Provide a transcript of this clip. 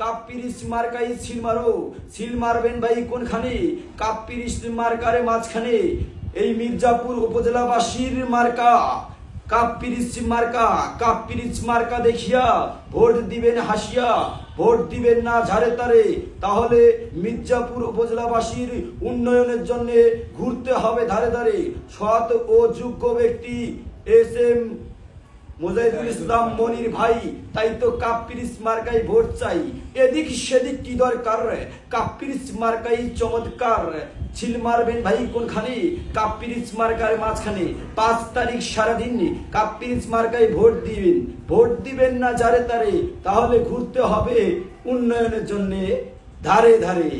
কাপ্পিরিচ মার্কাই সিল মারো। সিল মারবেন ভাই কোনখানে? কাপ্পিরিচ মার্কারে মাঝখানে। এই মির্জাপুর উপজেলাবাসীর মার্কা কাপ্পিরিচ মার্কা। কাপ্পিরিচ মার্কা দেখিয়া ভোট দিবেন হাসিয়া, ভোট দিবেন না ঝাড়ে তারে। তাহলে মির্জাপুর উপজেলাবাসীর উন্নয়নের জন্য ঘুরতে হবে ধারে ধারে। সৎ ও যোগ্য ব্যক্তি এস.এম. মুজাহিদুল ইসলাম মনির ভাই, তাই তো কাপ্পিরিচ মার্কাই ভোট চাই। এদিক সেদিক কি দরকার, কাপ্পিরিচ মার্কাই চমৎকার। ছিল মারবেন ভাই কোনখানে? কাপ্পিরিচ মার্কার মাঝখানে। 5 তারিখ সারাদিন কাপ্পিরিচ মার্কাই ভোট দিবেন। ভোট দিবেন না যারে তারে, তাহলে ঘুরতে হবে উন্নয়নের জন্য ধারে ধারে।